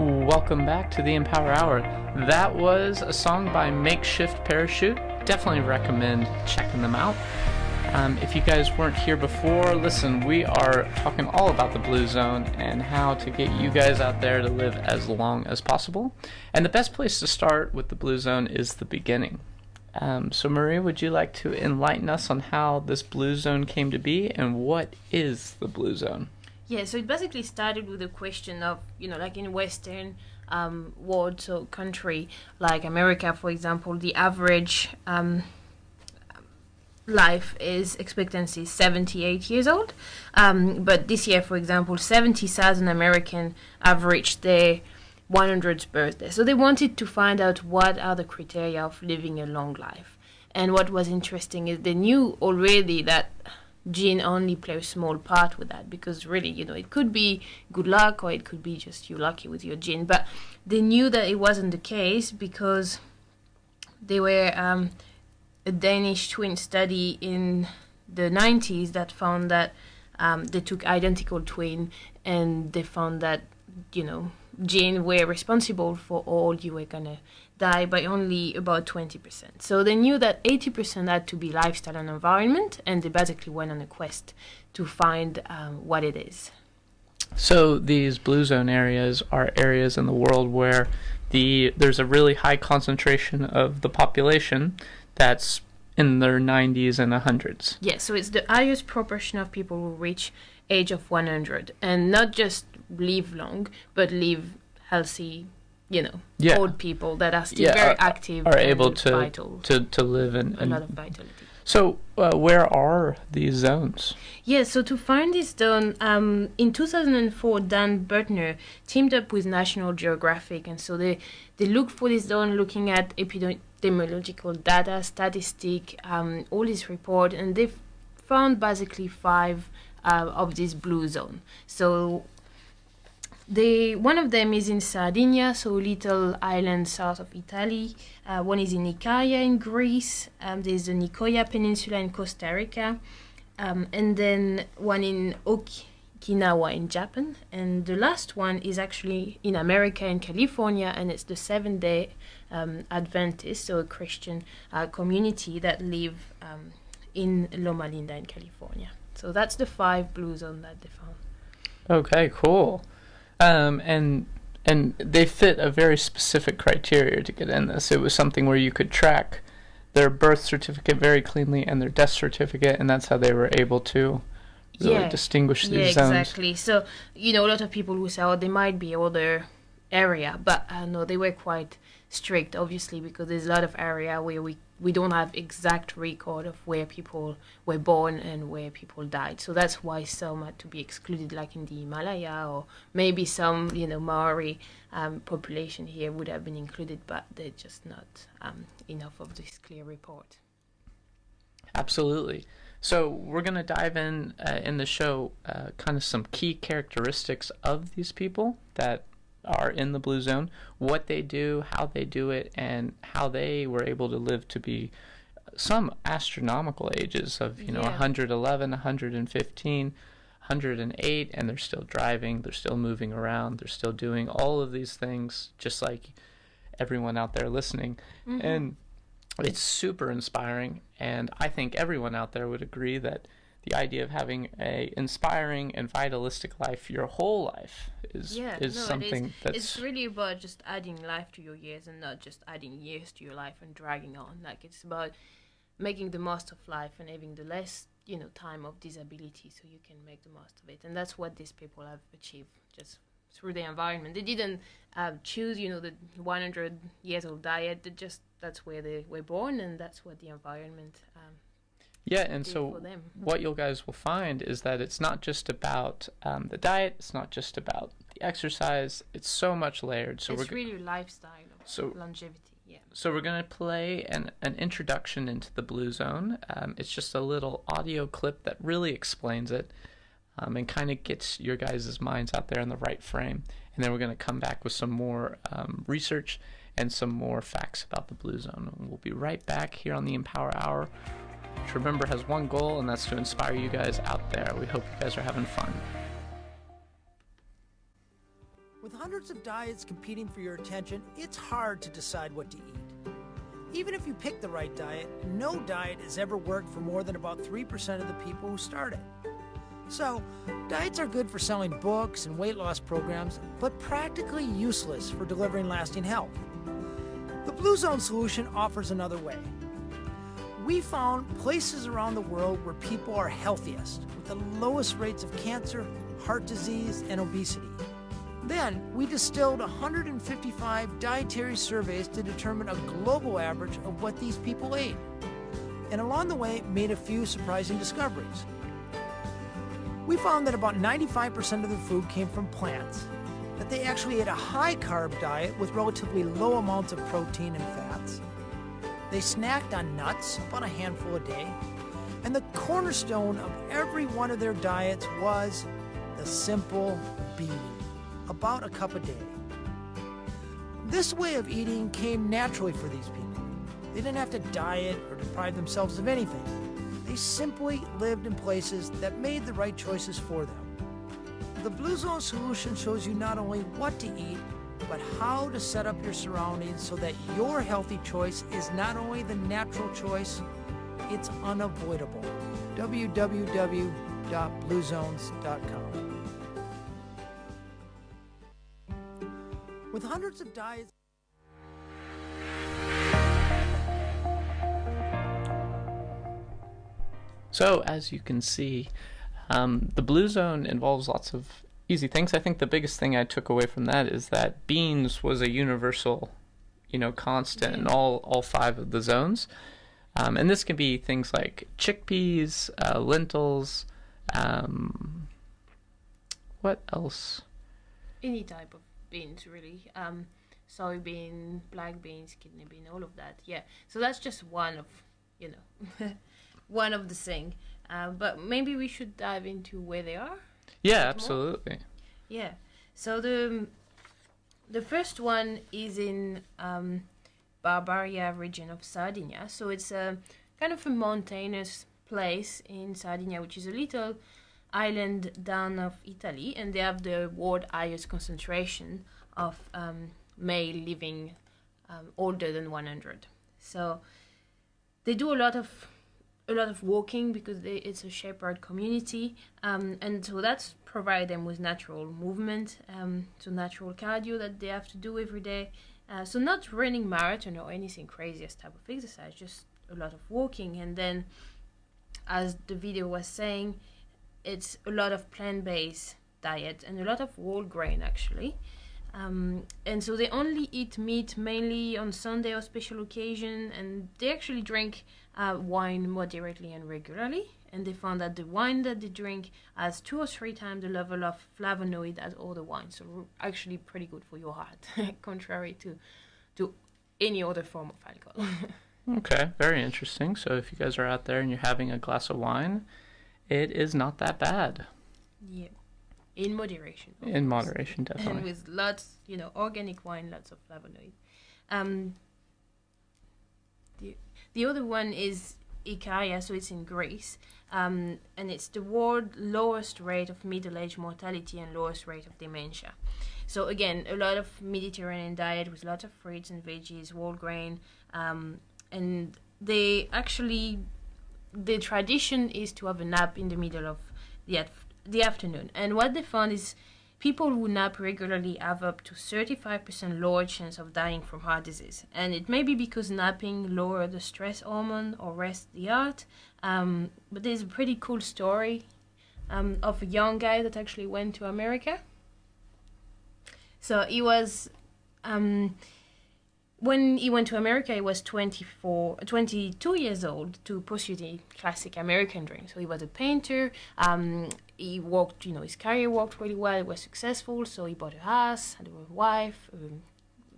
Welcome back to the Empower Hour. That was a song by Makeshift Parachute. Definitely recommend checking them out. If you guys weren't here before, listen, we are talking all about the Blue Zone and how to get you guys out there to live as long as possible. And the best place to start with the Blue Zone is the beginning. So Maria, would you like to enlighten us on how this Blue Zone came to be and what is the Blue Zone? Yeah, so it basically started with the question of, like in Western world, so country, like America, for example, the average life is expectancy 78 years old. But this year, for example, 70,000 Americans have reached their 100th birthday. So they wanted to find out what are the criteria of living a long life. And what was interesting is they knew already that gene only play a small part with that, because really, it could be good luck or it could be just you lucky with your gene. But they knew that it wasn't the case because they were a Danish twin study in the 90s that found that they took identical twin and they found that, genes were responsible for all you were gonna die by only about 20%. So they knew that 80% had to be lifestyle and environment, and they basically went on a quest to find what it is. So these Blue Zone areas are areas in the world where there's a really high concentration of the population that's in their 90s and 100s. Yeah, so it's the highest proportion of people who reach age of 100, and not just live long, but live healthy, old people that are still very active, are and able to vital, to live in a lot of vitality. So where are these zones? Yeah, so to find this zone, in 2004, Dan Bertner teamed up with National Geographic, and so they looked for this zone, looking at epidemiological data, statistic, all this report, and they found basically 5 of this blue zone. So one of them is in Sardinia, so a little island south of Italy. One is in Ikaria in Greece. There's the Nicoya Peninsula in Costa Rica. And then one in Okinawa in Japan. And the last one is actually in America, in California, and it's the Seventh-day Adventist, so a Christian community that live in Loma Linda in California. So that's the 5 blue zones that they found. Okay, cool. And they fit a very specific criteria to get in this. It was something where you could track their birth certificate very cleanly and their death certificate, and that's how they were able to really distinguish these zones. Yeah, exactly. So, a lot of people who say, oh, they might be other area, but no, they were quite strict, obviously, because there's a lot of area where we don't have exact record of where people were born and where people died. So that's why some had to be excluded, like in the Himalaya, or maybe some, Maori population here would have been included, but they're just not enough of this clear report. Absolutely. So we're going to dive in the show, kind of some key characteristics of these people that are in the blue zone, what they do, how they do it, and how they were able to live to be some astronomical ages of 111, 115, 108, and they're still driving, they're still moving around, they're still doing all of these things just like everyone out there listening. Mm-hmm. And it's super inspiring, and I think everyone out there would agree that the idea of having a inspiring and vitalistic life your whole life is something that's... It's really about just adding life to your years and not just adding years to your life and dragging on. Like, it's about making the most of life and having the less, time of disability so you can make the most of it. And that's what these people have achieved just through the environment. They didn't choose, the 100 years old diet. That's where they were born, and that's what the environment yeah, and so what you guys will find is that it's not just about the diet, it's not just about the exercise, it's so much layered. So it's really lifestyle, longevity, yeah. So we're going to play an introduction into the Blue Zone. It's just a little audio clip that really explains it and kind of gets your guys' minds out there in the right frame. And then we're going to come back with some more research and some more facts about the Blue Zone. And we'll be right back here on the Empower Hour, which, remember, has one goal, and that's to inspire you guys out there. We hope you guys are having fun. With hundreds of diets competing for your attention, it's hard to decide what to eat. Even if you pick the right diet, no diet has ever worked for more than about 3% of the people who start it. So, diets are good for selling books and weight loss programs, but practically useless for delivering lasting health. The Blue Zone solution offers another way. We found places around the world where people are healthiest, with the lowest rates of cancer, heart disease, and obesity. Then, we distilled 155 dietary surveys to determine a global average of what these people ate. And along the way, made a few surprising discoveries. We found that about 95% of the food came from plants, that they actually ate a high-carb diet with relatively low amounts of protein and fats. They snacked on nuts, about a handful a day, and the cornerstone of every one of their diets was the simple bean, about a cup a day. This way of eating came naturally for these people. They didn't have to diet or deprive themselves of anything. They simply lived in places that made the right choices for them. The Blue Zone solution shows you not only what to eat, but how to set up your surroundings so that your healthy choice is not only the natural choice, it's unavoidable. www.bluezones.com. With hundreds of diets. So, as you can see, the Blue Zone involves lots of easy things. I think the biggest thing I took away from that is that beans was a universal, constant in all 5 of the zones. And this can be things like chickpeas, lentils, what else? Any type of beans, really. Soybean, black beans, kidney bean, all of that. Yeah. So that's just one of, one of the thing. But maybe we should dive into where they are. Yeah, absolutely. Yeah. So the first one is in Barbaria region of Sardinia. So it's a kind of a mountainous place in Sardinia, which is a little island down of Italy, and they have the world highest concentration of male living older than 100. So they do a lot of walking because it's a shepherd community, and so that's provide them with natural movement, so natural cardio that they have to do every day. So not running marathon or anything crazy as type of exercise, just a lot of walking. And then, as the video was saying, it's a lot of plant-based diet and a lot of whole grain actually. And so they only eat meat mainly on Sunday or special occasion, and they actually drink wine moderately and regularly. And they found that the wine that they drink has 2 or 3 times the level of flavonoid as other wines, so actually pretty good for your heart, contrary to any other form of alcohol. Okay, very interesting. So if you guys are out there and you're having a glass of wine, it is not that bad. Yeah. In moderation. In moderation, definitely. And with lots, organic wine, lots of flavonoid. The other one is Ikaria, so it's in Greece, and it's the world's lowest rate of middle-age mortality and lowest rate of dementia. So again, a lot of Mediterranean diet with lots of fruits and veggies, whole grain, and the tradition is to have a nap in the middle of the afternoon. And what they found is people who nap regularly have up to 35% lower chance of dying from heart disease. And it may be because napping lower the stress hormone or rest the heart. But there's a pretty cool story of a young guy that actually went to America. So he was... when he went to America, he was 22 years old to pursue the classic American dream. So he was a painter. He worked, his career worked really well. He was successful. So he bought a house, had a wife,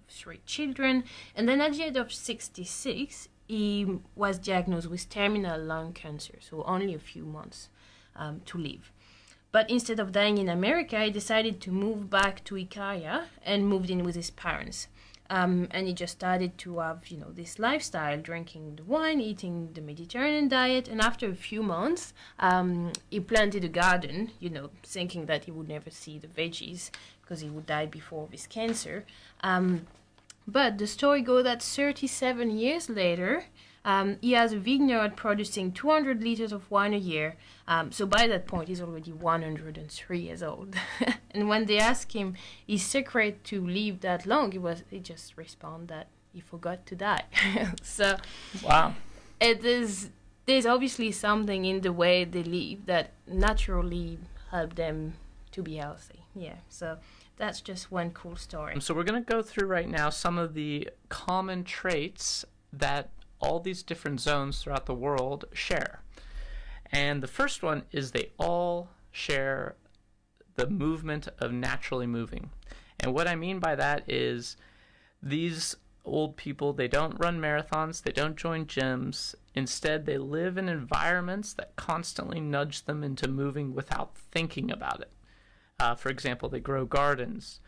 3 children. And then at the age of 66, he was diagnosed with terminal lung cancer. So only a few months to live. But instead of dying in America, he decided to move back to Ikaria and moved in with his parents. And he just started to have, this lifestyle, drinking the wine, eating the Mediterranean diet. And after a few months, he planted a garden, thinking that he would never see the veggies because he would die before this cancer. But the story goes that 37 years later, he has a vineyard producing 200 liters of wine a year. So by that point, he's already 103 years old. And when they ask him his secret to live that long, he just respond that he forgot to die. So Wow. There's obviously something in the way they live that naturally help them to be healthy. Yeah. So that's just one cool story. So we're going to go through right now some of the common traits that all these different zones throughout the world share. And the first one is they all share the movement of naturally moving. And what I mean by that is these old people, they don't run marathons, they don't join gyms. Instead, they live in environments that constantly nudge them into moving without thinking about it. For example, they grow gardens.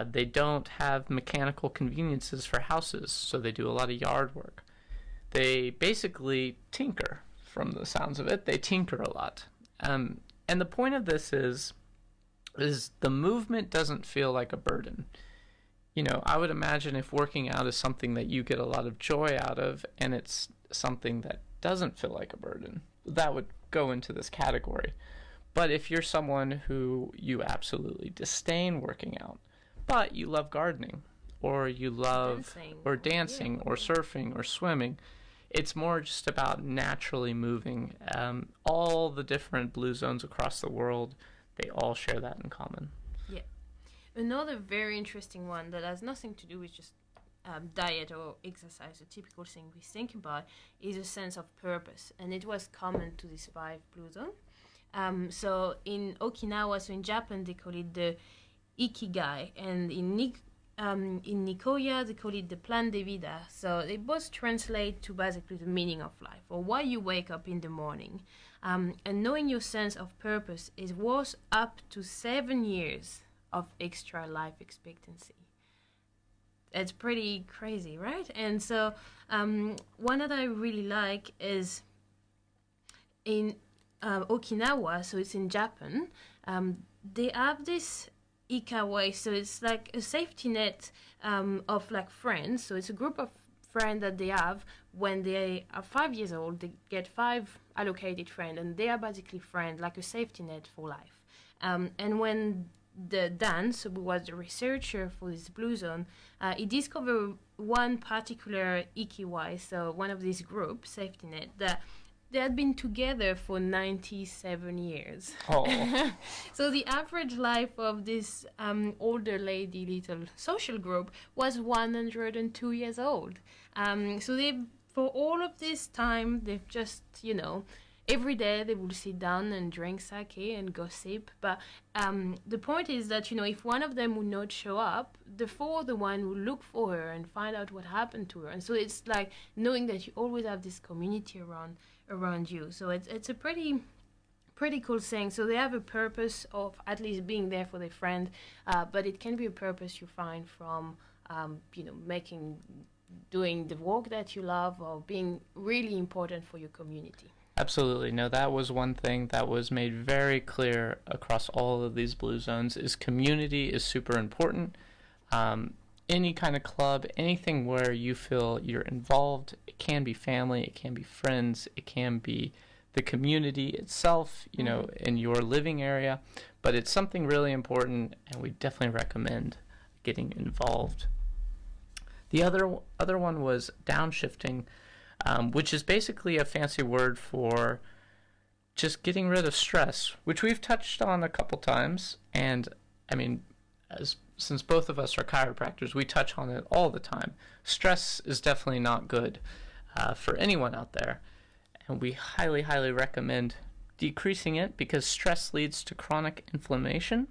They don't have mechanical conveniences for houses, so they do a lot of yard work. They basically tinker, from the sounds of it. They tinker a lot. And the point of this is the movement doesn't feel like a burden. You know, I would imagine if working out is something that you get a lot of joy out of, and it's something that doesn't feel like a burden, that would go into this category. But if you're someone who you absolutely disdain working out, but you love gardening, or you love dancing, or surfing, or swimming, it's more just about naturally moving. All the different blue zones across the world, they all share that in common. Yeah. Another very interesting one that has nothing to do with just diet or exercise, a typical thing we think about, is a sense of purpose. And it was common to these 5 blue zones. So in Okinawa, so in Japan, they call it the ikigai, and in Nicoya, they call it the plan de vida. So they both translate to basically the meaning of life, or why you wake up in the morning. And knowing your sense of purpose is worth up to 7 years of extra life expectancy. It's pretty crazy, right? And so one that I really like is in Okinawa, so it's in Japan, they have this ikawai, so it's like a safety net of like friends. So it's a group of friends that they have when they are 5 years old. They get 5 allocated friends, and they are basically friends, like a safety net for life. And when Dan, so who was the researcher for this blue zone, he discovered one particular ikiwai, so one of these groups, safety net, that they had been together for 97 years. Oh. So the average life of this older lady little social group was 102 years old. So they, for all of this time, they've just, every day they will sit down and drink sake and gossip. But the point is that, if one of them would not show up, the other one will look for her and find out what happened to her. And so it's like knowing that you always have this community around you. So it's a pretty cool thing. So they have a purpose of at least being there for their friend, but it can be a purpose you find from doing the work that you love, or being really important for your community. Absolutely. No, that was one thing that was made very clear across all of these blue zones, is community is super important. Any kind of club, anything where you feel you're involved, it can be family, it can be friends, it can be the community itself, in your living area, but it's something really important, and we definitely recommend getting involved. The other one was downshifting, which is basically a fancy word for just getting rid of stress, which we've touched on a couple times, and I mean, since both of us are chiropractors, we touch on it all the time. Stress is definitely not good for anyone out there, and we highly, highly recommend decreasing it, because stress leads to chronic inflammation,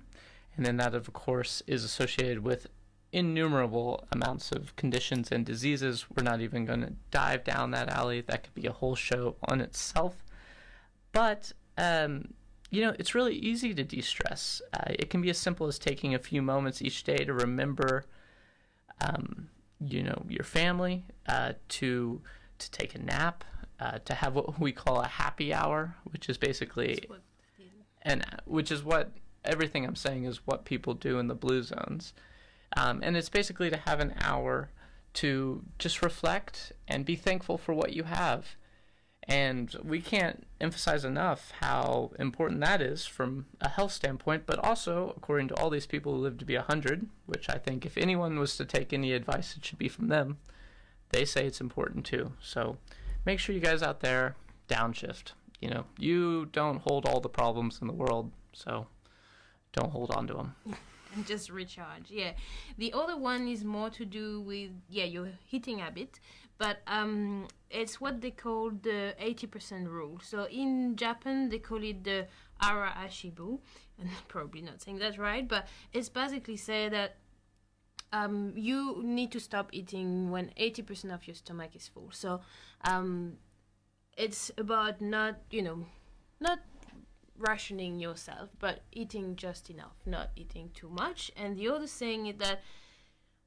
and then that, of course, is associated with innumerable amounts of conditions and diseases. We're not even going to dive down that alley. That could be a whole show on itself. But it's really easy to de-stress. It can be as simple as taking a few moments each day to remember, your family, to take a nap, to have what we call a happy hour, which is basically, which is what everything I'm saying is what people do in the blue zones. And it's basically to have an hour to just reflect and be thankful for what you have. And we can't emphasize enough how important that is from a health standpoint, but also, according to all these people who live to be 100, which I think if anyone was to take any advice, it should be from them, they say it's important too. So make sure you guys out there downshift. You know, you don't hold all the problems in the world, so don't hold on to them. And just recharge. Yeah, the other one is more to do with your eating habit, but it's what they call the 80% rule. So in Japan they call it the ara ashibu, and probably not saying that right, but it's basically say that you need to stop eating when 80% of your stomach is full. So it's about not rationing yourself, but eating just enough, not eating too much. And the other thing is that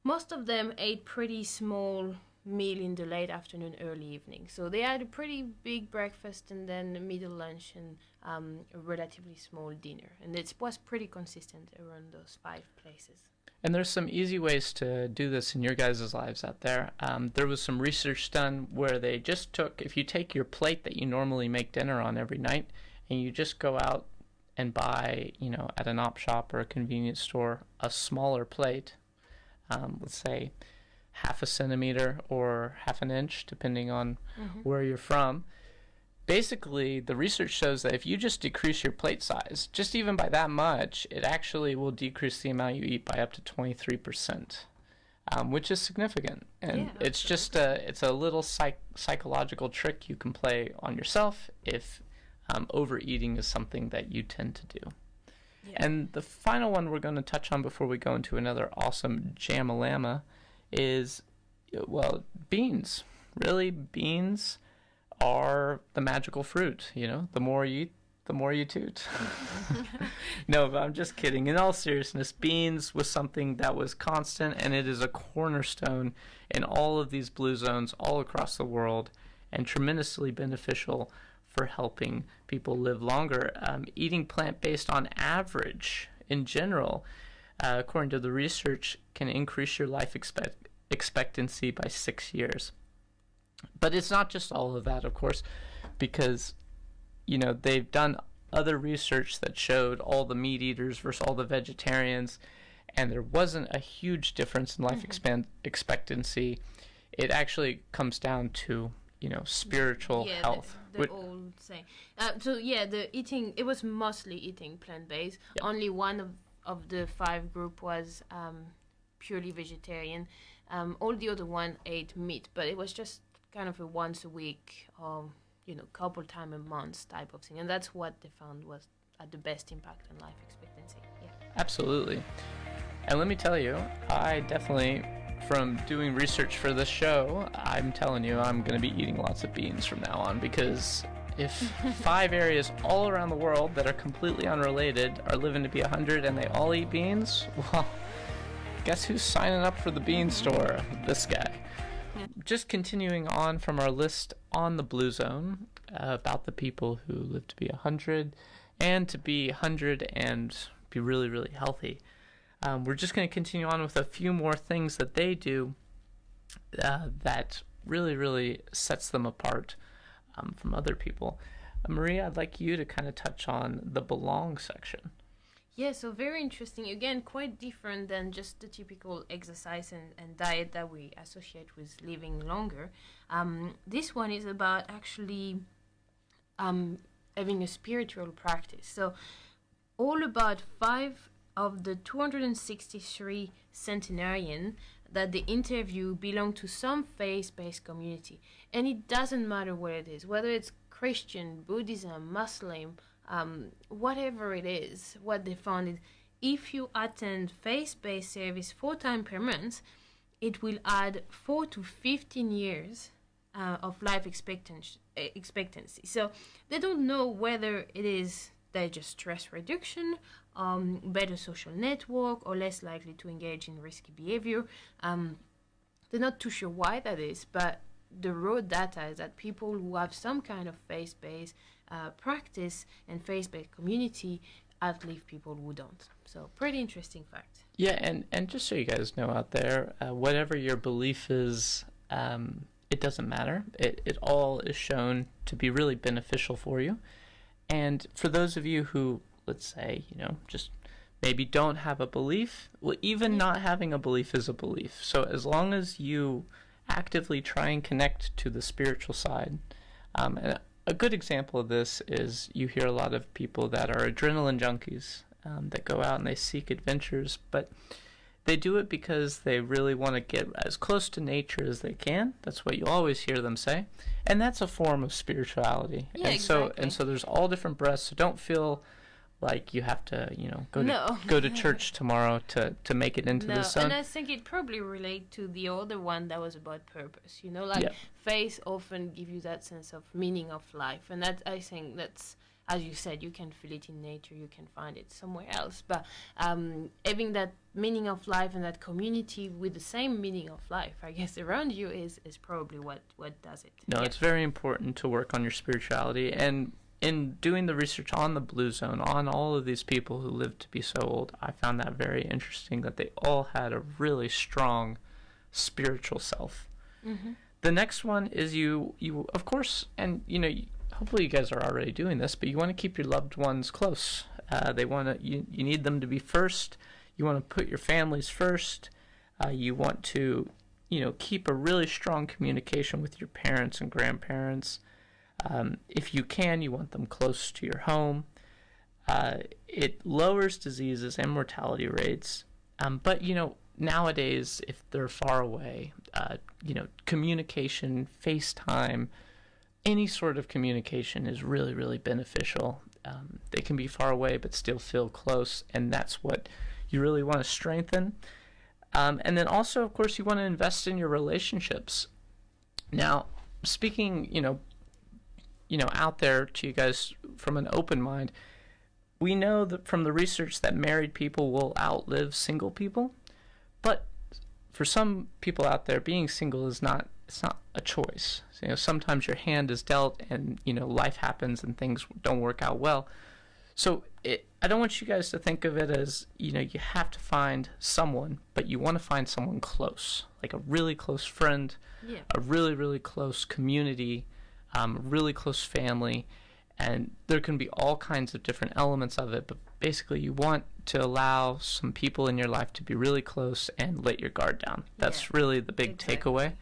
most of them ate pretty small meal in the late afternoon, early evening. So they had a pretty big breakfast and then a middle lunch and a relatively small dinner. And it was pretty consistent around those 5 places. And there's some easy ways to do this in your guys' lives out there. There was some research done where they just took, if you take your plate that you normally make dinner on every night, and you just go out and buy, at an op shop or a convenience store, a smaller plate, let's say half a centimeter or half an inch, depending on where you're from. Basically, the research shows that if you just decrease your plate size, just even by that much, it actually will decrease the amount you eat by up to 23%, which is significant. And it's just it's a little psychological trick you can play on yourself if overeating is something that you tend to do. Yeah. And the final one we're going to touch on before we go into another awesome Jamalama is, beans. Really, beans are the magical fruit. The more you eat, the more you toot. No, but I'm just kidding. In all seriousness, beans was something that was constant, and it is a cornerstone in all of these blue zones all across the world, and tremendously beneficial for helping people live longer. Eating plant-based on average, in general, according to the research, can increase your life expectancy by 6 years. But it's not just all of that, of course, because, they've done other research that showed all the meat eaters versus all the vegetarians, and there wasn't a huge difference in life expectancy. It actually comes down to spiritual health. The old saying. The eating, it was mostly eating plant-based. Yep. Only one of the 5 group was purely vegetarian. All the other one ate meat, but it was just kind of a once a week or, couple time a month type of thing. And that's what they found was at the best impact on life expectancy. Yeah. Absolutely. And let me tell you, I definitely, from doing research for this show, I'm telling you I'm going to be eating lots of beans from now on, because if 5 areas all around the world that are completely unrelated are living to be 100 and they all eat beans, well, guess who's signing up for the bean store? This guy. Just continuing on from our list on the Blue Zone about the people who live to be 100 and to be 100 and be really, really healthy. We're just going to continue on with a few more things that they do that really, really sets them apart from other people. Maria, I'd like you to kind of touch on the belong section. Yeah, so very interesting. Again, quite different than just the typical exercise and diet that we associate with living longer. This one is about actually having a spiritual practice. So all about 5 of the 263 centenarian that they interview belong to some faith-based community. And it doesn't matter what it is, whether it's Christian, Buddhism, Muslim, whatever it is, what they found is if you attend faith-based service 4 times per month, it will add 4 to 15 years of life expectancy. So they don't know whether it is they're just stress reduction, better social network, or less likely to engage in risky behavior. They're not too sure why that is, but the raw data is that people who have some kind of faith-based practice and faith-based community outlive people who don't. So pretty interesting fact. Yeah, and just so you guys know out there, whatever your belief is, it doesn't matter. It all is shown to be really beneficial for you. And for those of you who, let's say, just maybe don't have a belief, well, even not having a belief is a belief. So as long as you actively try and connect to the spiritual side, and a good example of this is you hear a lot of people that are adrenaline junkies that go out and they seek adventures, but they do it because they really want to get as close to nature as they can. That's what you always hear them say, and that's a form of spirituality. Yeah, and exactly. so there's all different breaths. So don't feel like you have to, go to church tomorrow to make it into the sun. And I think it probably relate to the other one that was about purpose. Faith often give you that sense of meaning of life, and that I think that's, as you said, you can feel it in nature, you can find it somewhere else. But having that meaning of life and that community with the same meaning of life, I guess, around you is probably what does it. No, it's very important to work on your spirituality. And in doing the research on the Blue Zone, on all of these people who lived to be so old, I found that very interesting, that they all had a really strong spiritual self. Mm-hmm. The next one is you of course, and hopefully you guys are already doing this, but you want to keep your loved ones close. You need them to be first. You want to put your families first. You want to keep a really strong communication with your parents and grandparents. If you can, you want them close to your home. It lowers diseases and mortality rates. But nowadays, if they're far away, communication, FaceTime, any sort of communication is really, really beneficial. They can be far away but still feel close, and that's what you really want to strengthen. And then also, of course, you want to invest in your relationships. Now, speaking, out there to you guys from an open mind, we know that from the research that married people will outlive single people, but for some people out there, being single it's not a choice. So, sometimes your hand is dealt, and life happens and things don't work out well. So I don't want you guys to think of it as you have to find someone, but you want to find someone close, like a really close friend, a really, really close community, really close family, and there can be all kinds of different elements of it, but basically you want to allow some people in your life to be really close and let your guard down. That's really the big takeaway.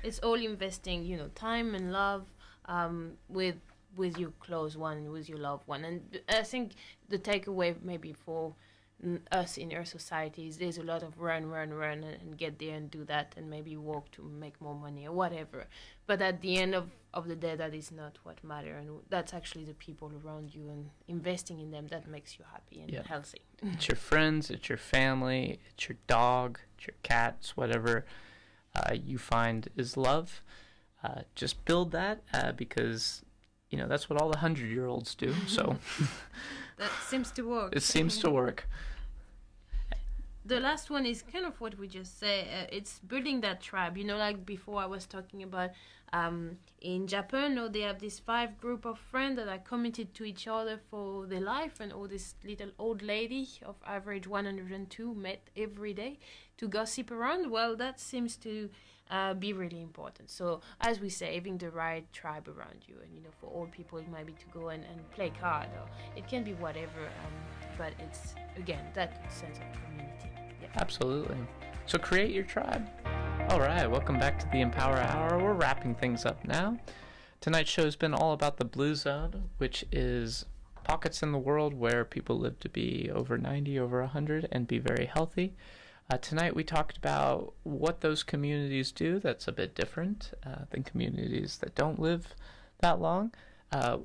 It's all investing, time and love with your close one, with your loved one. And I think the takeaway maybe for us in our societies, there's a lot of run and get there and do that and maybe work to make more money or whatever. But at the end of the day, that is not what matters, and that's actually the people around you and investing in them that makes you happy and healthy. It's your friends, it's your family, it's your dog, it's your cats, whatever you find is love. Just build that because that's what all the 100-year-olds do. So that seems to work. It seems to work. The last one is kind of what we just said. It's building that tribe. Like before I was talking about in Japan, they have this 5 group of friends that are committed to each other for their life, and all this little old lady of average 102 met every day to gossip around. Well, that seems to be really important. So as we say, having the right tribe around you, and for old people it might be to go and play card, or it can be whatever, but it's again that sense of community. Absolutely. So create your tribe. All right, welcome back to the Empower Hour. We're wrapping things up now. Tonight's show has been all about the Blue Zone, which is pockets in the world where people live to be over 90, over 100, and be very healthy. Tonight we talked about what those communities do that's a bit different than communities that don't live that long.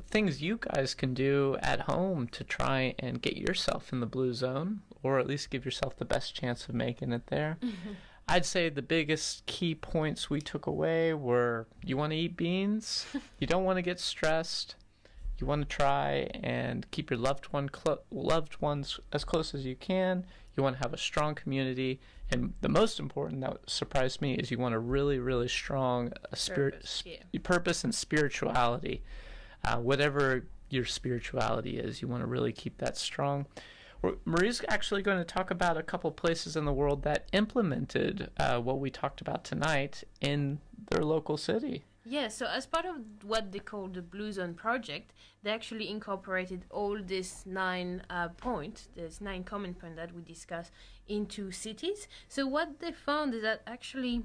Things you guys can do at home to try and get yourself in the Blue Zone, or at least give yourself the best chance of making it there. Mm-hmm. I'd say the biggest key points we took away were you want to eat beans, you don't want to get stressed, you want to try and keep your loved ones as close as you can, you want to have a strong community, and the most important that surprised me is you want a really, really strong purpose and spirituality. Whatever your spirituality is. You want to really keep that strong. Marie's actually going to talk about a couple places in the world that implemented what we talked about tonight in their local city. Yeah, so as part of what they call the Blue Zone project, they actually incorporated all these 9 points, there's 9 common points that we discussed, into cities. So what they found is that actually,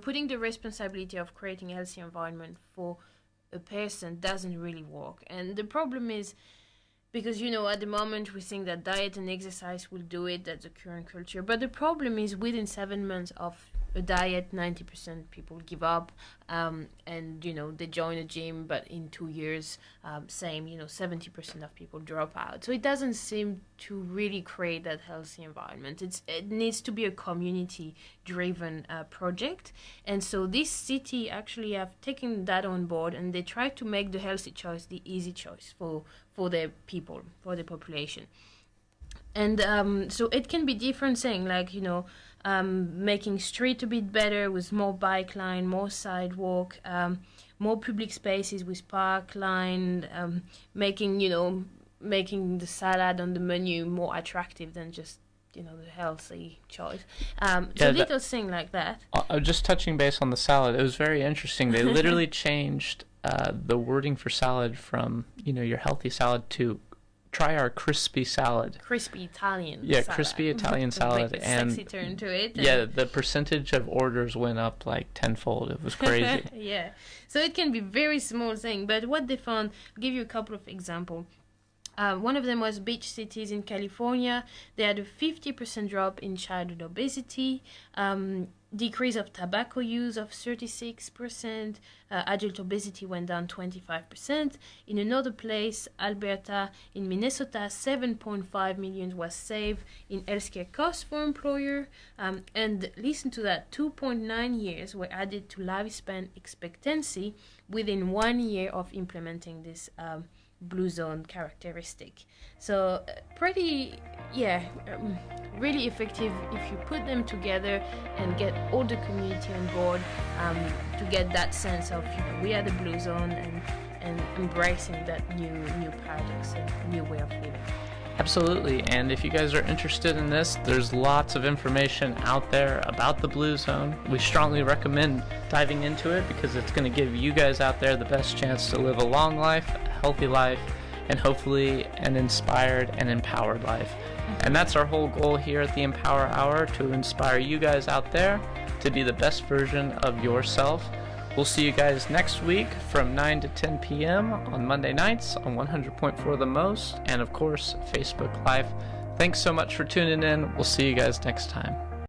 putting the responsibility of creating a healthy environment for a person doesn't really work. And the problem is, because, at the moment we think that diet and exercise will do it, that's the current culture. But the problem is within 7 months of a diet, 90% people give up, and, they join a gym, but in 2 years, same, 70% of people drop out. So it doesn't seem to really create that healthy environment. It needs to be a community-driven project. And so this city actually have taken that on board, and they try to make the healthy choice the easy choice for their people, for the population. And so it can be different things, like, making street a bit better with more bike line, more sidewalk, more public spaces with park line, making the salad on the menu more attractive than just, the healthy choice. So little thing like that. Just touching base on the salad, it was very interesting. They literally changed the wording for salad from, your healthy salad to try our crispy salad. Crispy Italian Yeah, salad. Crispy Italian salad. Like and sexy turn to it. Yeah, the percentage of orders went up like tenfold. It was crazy. Yeah. So it can be very small thing, but what they found, I'll give you a couple of examples. One of them was beach cities in California. They had a 50% drop in childhood obesity, decrease of tobacco use of 36%, adult obesity went down 25%. In another place, Alberta, in Minnesota, 7.5 million was saved in healthcare costs for employer. And listen to that, 2.9 years were added to lifespan expectancy within 1 year of implementing this Blue Zone characteristic. So really effective if you put them together and get all the community on board, to get that sense of we are the Blue Zone, and embracing that new paradox and new way of living. Absolutely, and if you guys are interested in this, there's lots of information out there about the Blue Zone. We strongly recommend diving into it because it's going to give you guys out there the best chance to live a long life, a healthy life, and hopefully an inspired and empowered life. And that's our whole goal here at the Empower Hour, to inspire you guys out there to be the best version of yourself. We'll see you guys next week from 9 to 10 p.m. on Monday nights on 100.4 The Most, and of course, Facebook Live. Thanks so much for tuning in. We'll see you guys next time.